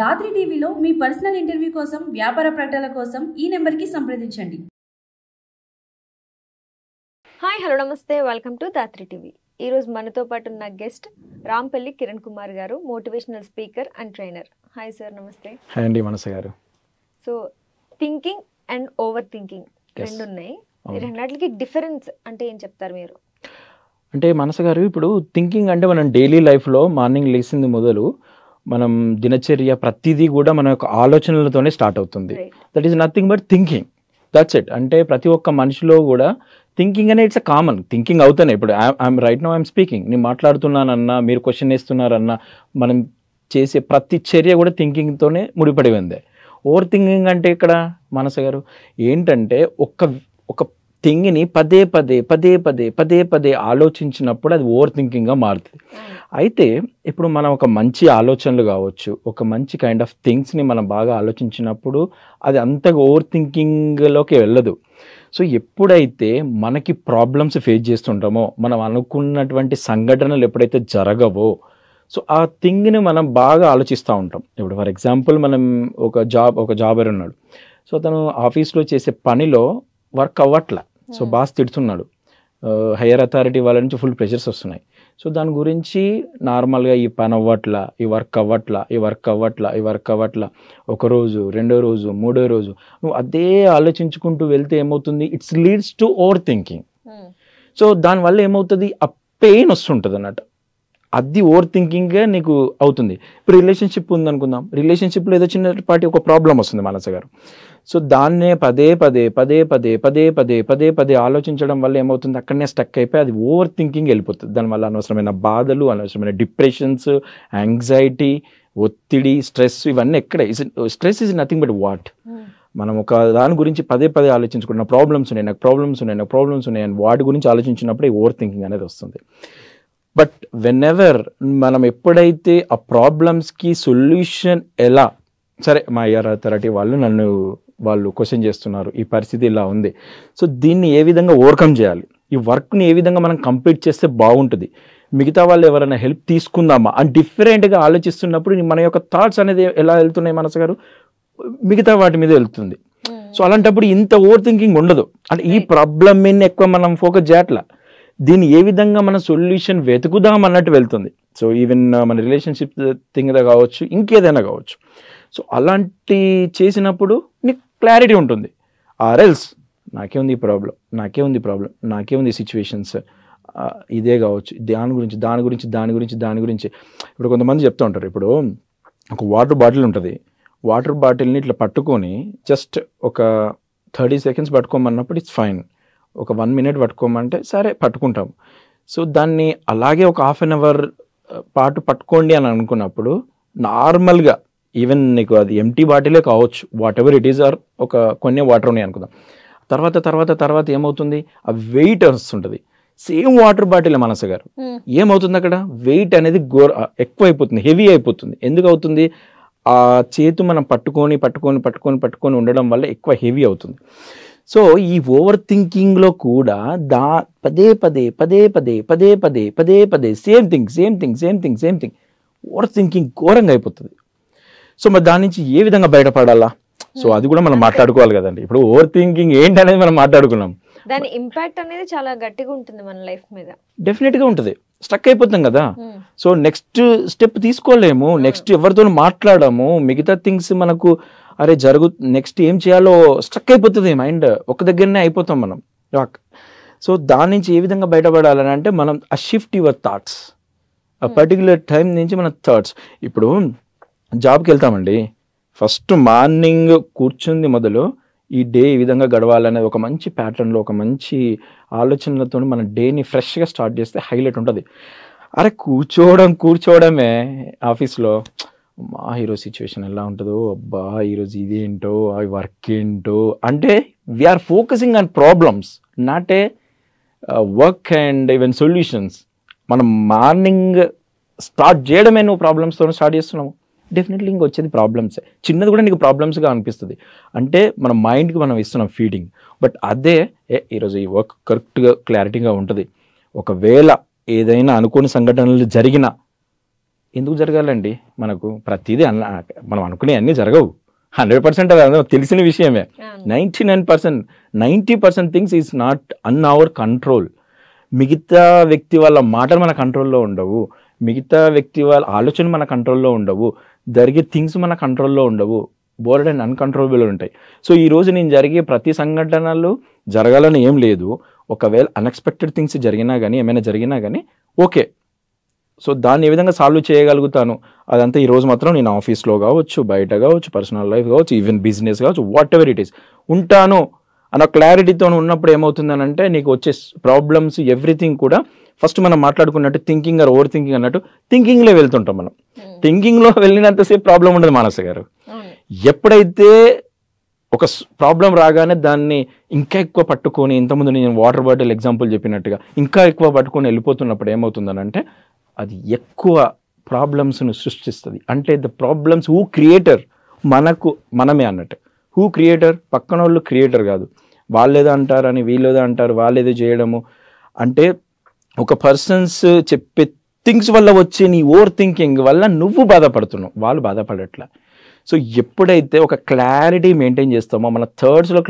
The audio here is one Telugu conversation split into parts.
దాత్రి టీవీలో మీ పర్సనల్ ఇంటర్వ్యూ కోసం, వ్యాపార ప్రకటనల కోసం ఈ నెంబర్కి సంప్రదించండి. హాయ్ హలో నమస్తే, వెల్కమ్ టు దాత్రి టీవీ. ఈరోజు మనతో పాటు ఉన్న గెస్ట్ రాంపల్లి కిరణ్ కుమార్ గారు, motivational speaker and trainer. Hi sir, నమస్తే. హాయ్ అండి, మనస గారు. So thinking and over thinking రెండు ఉన్నాయి. రెండాటికి డిఫరెన్స్ అంటే ఏం చెప్తారు మీరు? అంటే మనస గారు, ఇప్పుడు థింకింగ్ అంటే మనం డైలీ లైఫ్లో మార్నింగ్ లేచింది మొదలు మనం దినచర్య ప్రతిదీ కూడా మన యొక్క ఆలోచనలతోనే స్టార్ట్ అవుతుంది. That is nothing but thinking, that's it. అంటే ప్రతి ఒక్క మనిషిలో కూడా థింకింగ్ అనేది ఇట్స్ అ కామన్ థింకింగ్ అవుతానే. ఇప్పుడు I'm right now I'm speaking, నేను మాట్లాడుతున్నానన్నా, మీరు క్వశ్చన్ వేస్తున్నారన్నా, మనం చేసే ప్రతి చర్య కూడా థింకింగ్తోనే ముడిపడి ఉంది. ఓవర్ థింకింగ్ అంటే ఇక్కడ మనస గారు ఏంటంటే ఒక థింగ్ని పదే పదే ఆలోచించినప్పుడు అది ఓవర్ థింకింగ్గా మారుతుంది. అయితే ఇప్పుడు మనం ఒక మంచి ఆలోచనలు కావచ్చు, ఒక మంచి కైండ్ ఆఫ్ థింగ్స్ని మనం బాగా ఆలోచించినప్పుడు అది అంతగా ఓవర్ థింకింగ్లోకి వెళ్ళదు. సో ఎప్పుడైతే మనకి ప్రాబ్లమ్స్ ఫేస్ చేస్తుంటామో, మనం అనుకున్నటువంటి సంఘటనలు ఎప్పుడైతే జరగవో, సో ఆ థింగ్ని మనం బాగా ఆలోచిస్తూ ఉంటాం. ఇప్పుడు ఫర్ ఎగ్జాంపుల్ మనం ఒక జాబర్ ఉన్నాడు. సో తను ఆఫీస్లో చేసే పనిలో వర్క్ అవ్వట్లా. సో బాస్ తిడుతున్నాడు, హయ్యర్ అథారిటీ వాళ్ళ నుంచి ఫుల్ ప్రెషర్స్ వస్తున్నాయి. సో దాని గురించి నార్మల్గా ఈ పని అవ్వట్లా, ఈ వర్క్ అవ్వట్లా, ఒకరోజు, రెండో రోజు, మూడో రోజు నువ్వు అదే ఆలోచించుకుంటూ వెళ్తే ఏమవుతుంది, it's leads to over thinking. So దానివల్ల ఏమవుతుంది, ఆ పెయిన్ వస్తుంటుంది అన్నట్టు. అది ఓవర్ థింకింగ్గా నీకు అవుతుంది. ఇప్పుడు రిలేషన్షిప్ ఉందనుకుందాం, రిలేషన్షిప్లో ఏదో చిన్నపాటి ఒక ప్రాబ్లం వస్తుంది మనస గారు. సో దాన్నే పదే ఆలోచించడం వల్ల ఏమవుతుంది, అక్కడనే స్టక్ అయిపోయి అది ఓవర్ థింకింగ్ వెళ్ళిపోతుంది. దానివల్ల అనవసరమైన బాధలు, అనవసరమైన డిప్రెషన్స్, యాంగ్జైటీ, ఒత్తిడి, స్ట్రెస్, ఇవన్నీ ఎక్కడ. Stress is nothing but what, మనం ఒక దాని గురించి పదే ఆలోచించుకుంటున్న ప్రాబ్లమ్స్ ఉన్నాయి అని వాటి గురించి ఆలోచించినప్పుడు ఓవర్ థింకింగ్ అనేది వస్తుంది. బట్ వెన్ ఎవర్ మనం ఎప్పుడైతే ఆ ప్రాబ్లమ్స్కి సొల్యూషన్ ఎలా, సరే మా హయ్యర్ అథారిటీ వాళ్ళు క్వశ్చన్ చేస్తున్నారు, ఈ పరిస్థితి ఇలా ఉంది, సో దీన్ని ఏ విధంగా ఓవర్కమ్ చేయాలి, ఈ వర్క్ని ఏ విధంగా మనం కంప్లీట్ చేస్తే బాగుంటుంది, మిగతా వాళ్ళు ఎవరైనా హెల్ప్ తీసుకుందామా అని డిఫరెంట్గా ఆలోచిస్తున్నప్పుడు మన యొక్క థాట్స్ అనేది ఎలా వెళ్తున్నాయి మనసు గారు, మిగతా వాటి మీద వెళ్తుంది. సో అలాంటప్పుడు ఇంత ఓవర్ థింకింగ్ ఉండదు. అంటే ఈ ప్రాబ్లం మీద ఎక్కువ మనం ఫోకస్ చేయట్లా, దీన్ని ఏ విధంగా మన సొల్యూషన్ వెతుకుదాం అన్నట్టు వెళ్తుంది. సో ఈవెన్ మన రిలేషన్షిప్ థింగ్ కావచ్చు, ఇంకేదైనా కావచ్చు. సో అలాంటి చేసినప్పుడు నీకు క్లారిటీ ఉంటుంది. ఆర్ఎల్స్ నాకే ఉంది సిచ్యువేషన్స్, ఇదే కావచ్చు, దాని గురించి. ఇప్పుడు కొంతమంది చెప్తూ ఉంటారు, ఇప్పుడు ఒక వాటర్ బాటిల్ ఉంటుంది, వాటర్ బాటిల్ని ఇట్లా పట్టుకొని జస్ట్ ఒక 30 seconds పట్టుకోమన్నప్పుడు ఇట్స్ ఫైన్, ఒక 1 minute పట్టుకోమంటే సరే పట్టుకుంటాం. సో దాన్ని అలాగే ఒక 1/2 hour పాటు పట్టుకోండి అని అనుకున్నప్పుడు నార్మల్గా ఈవెన్ నీకు అది ఎంటీ బాటిలే కావచ్చు, whatever it is, or ఒక కొన్ని వాటర్ ఉన్నాయి అనుకుందాం, తర్వాత ఏమవుతుంది, ఆ వెయిట్ వస్తుంటుంది. సేమ్ వాటర్ బాటిల్ మనసు గారు, ఏమవుతుంది అక్కడ వెయిట్ అనేది ఎక్కువ అయిపోతుంది, హెవీ అయిపోతుంది. ఎందుకు అవుతుంది, ఆ చేతు మనం పట్టుకొని ఉండడం వల్ల ఎక్కువ హెవీ అవుతుంది. సో ఈ ఓవర్ థింకింగ్లో కూడా పదే సేమ్ థింగ్ ఓవర్ థింకింగ్ ఘోరంగా అయిపోతుంది. సో మరి దాని నుంచి ఏ విధంగా బయటపడాలా, సో అది కూడా మనం మాట్లాడుకోవాలి కదండి. ఇప్పుడు ఓవర్ థింకింగ్ ఏంటి అనేది మనం మాట్లాడుకున్నాం, దాని ఇంపాక్ట్ అనేది చాలా గట్టిగా ఉంటుంది మన లైఫ్ మీద, డెఫినెట్గా ఉంటుంది. స్టక్ అయిపోతాం కదా. సో నెక్స్ట్ స్టెప్ తీసుకోలేము, నెక్స్ట్ ఎవరితో మాట్లాడము, మిగతా థింగ్స్ మనకు నెక్స్ట్ ఏం చేయాలో స్ట్రక్ అయిపోతుంది, మైండ్ ఒక దగ్గరనే అయిపోతాం మనం. సో దాని నుంచి ఏ విధంగా బయటపడాలని అంటే మనం ఆ షిఫ్ట్ యువర్ థాట్స్, ఆ పర్టికులర్ టైం నుంచి మన థాట్స్. ఇప్పుడు జాబ్కి వెళ్తామండి, ఫస్ట్ మార్నింగ్ కూర్చుంది మొదలు ఈ డే ఈ విధంగా గడవాలనేది ఒక మంచి ప్యాటర్న్లో, ఒక మంచి ఆలోచనలతో మన డేని ఫ్రెష్గా స్టార్ట్ చేస్తే హైలైట్ ఉంటుంది. కూర్చోవడమే ఆఫీస్లో, మా ఈరోజు సిచ్యువేషన్ ఎలా ఉంటుందో, అబ్బా ఈరోజు ఇదేంటో, ఆ వర్క్ ఏంటో, అంటే we are focusing on problems, not a work and even solutions. మనం మార్నింగ్ స్టార్ట్ చేయడమే నువ్వు ప్రాబ్లమ్స్తో స్టార్ట్ చేస్తున్నాము, డెఫినెట్లీ ఇంక వచ్చేది ప్రాబ్లమ్సే. చిన్నది కూడా నీకు ప్రాబ్లమ్స్గా అనిపిస్తుంది, అంటే మన మైండ్కి మనం ఇస్తున్నాం ఫీడింగ్. బట్ అదే ఈరోజు ఈ వర్క్ కరెక్ట్గా క్లారిటీగా ఉంటుంది. ఒకవేళ ఏదైనా అనుకోని సంఘటనలు జరిగినా ఎందుకు జరగాలండి? మనకు ప్రతిదీ మనం అనుకునే అన్నీ జరగవు. 100% అది తెలిసిన విషయమే. 99%, 90% things is not an our control. మిగతా వ్యక్తి వాళ్ళ మాటలు మన కంట్రోల్లో ఉండవు, మిగతా వ్యక్తి వాళ్ళ ఆలోచన మన కంట్రోల్లో ఉండవు, జరిగే థింగ్స్ మన కంట్రోల్లో ఉండవు, బోర్డ్ అండ్ అన్కంట్రోలబుల్ ఉంటాయి. సో ఈరోజు నేను జరిగే ప్రతి సంఘటనలు జరగాలని ఏం లేదు. ఒకవేళ అన్ఎక్స్పెక్టెడ్ థింగ్స్ జరిగినా కానీ ఏమైనా జరిగినా కానీ ఓకే, సో దాన్ని ఏ విధంగా సాల్వ్ చేయగలుగుతాను అదంతా ఈరోజు మాత్రం నేను ఆఫీస్లో కావచ్చు, బయట కావచ్చు, పర్సనల్ లైఫ్ కావచ్చు, ఈవెన్ బిజినెస్ కావచ్చు, వాట్ ఎవర్ ఇట్ ఈస్ ఉంటాను అన్న క్లారిటీతో ఉన్నప్పుడు ఏమవుతుందనంటే నీకు వచ్చే ప్రాబ్లమ్స్ ఎవ్రీథింగ్ కూడా ఫస్ట్ మనం మాట్లాడుకున్నట్టు థింకింగ్ ఆర్ ఓవర్ థింకింగ్ అన్నట్టు థింకింగ్లో వెళ్తుంటాం మనం. థింకింగ్లో వెళ్ళినంతసేపు ప్రాబ్లం ఉండదు మానస గారు. ఎప్పుడైతే ఒక ప్రాబ్లం రాగానే దాన్ని ఇంకా ఎక్కువ పట్టుకొని, ఇంతకుముందు నేను వాటర్ బాటిల్ ఎగ్జాంపుల్ చెప్పినట్టుగా ఇంకా ఎక్కువ పట్టుకొని వెళ్ళిపోతున్నప్పుడు ఏమవుతుందనంటే అది ఎక్కువ ప్రాబ్లమ్స్ను సృష్టిస్తుంది. అంటే ద ప్రాబ్లమ్స్ హూ క్రియేటర్ మనమే అన్నట్టు. Who creator? పక్కన వాళ్ళు క్రియేటర్ కాదు. వాళ్ళేదో అంటారని వీళ్ళేదో అంటారు, వాళ్ళేదో చేయడము. అంటే ఒక పర్సన్స్ చెప్పే థింగ్స్ వల్ల వచ్చే నీ ఓవర్ థింకింగ్ వల్ల నువ్వు బాధపడుతున్నావు, వాళ్ళు బాధపడట్లా. సో ఎప్పుడైతే ఒక క్లారిటీ మెయింటైన్ చేస్తామో, మన థర్డ్స్లో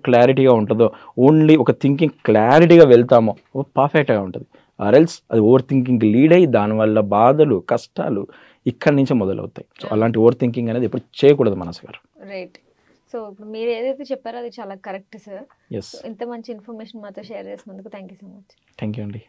క్లారిటీగా ఉంటుందో, ఓన్లీ ఒక థింకింగ్ క్లారిటీగా వెళ్తామో పర్ఫెక్ట్గా ఉంటుంది. ఆర్ఎల్స్ అది ఓవర్ థింకింగ్ లీడ్ అయ్యి దానివల్ల బాధలు కష్టాలు ఇక్కడి నుంచే మొదలవుతాయి. సో అలాంటి ఓవర్ థింకింగ్ అనేది ఎప్పుడు చేయకూడదు మనసు గారు. రైట్. సో ఇప్పుడు మీరు ఏదైతే చెప్పారో అది చాలా కరెక్ట్ సార్. ఎస్. ఇంత మంచి ఇన్ఫర్మేషన్ మాతో షేర్ చేసినందుకు thank you so much. Thank you అండి.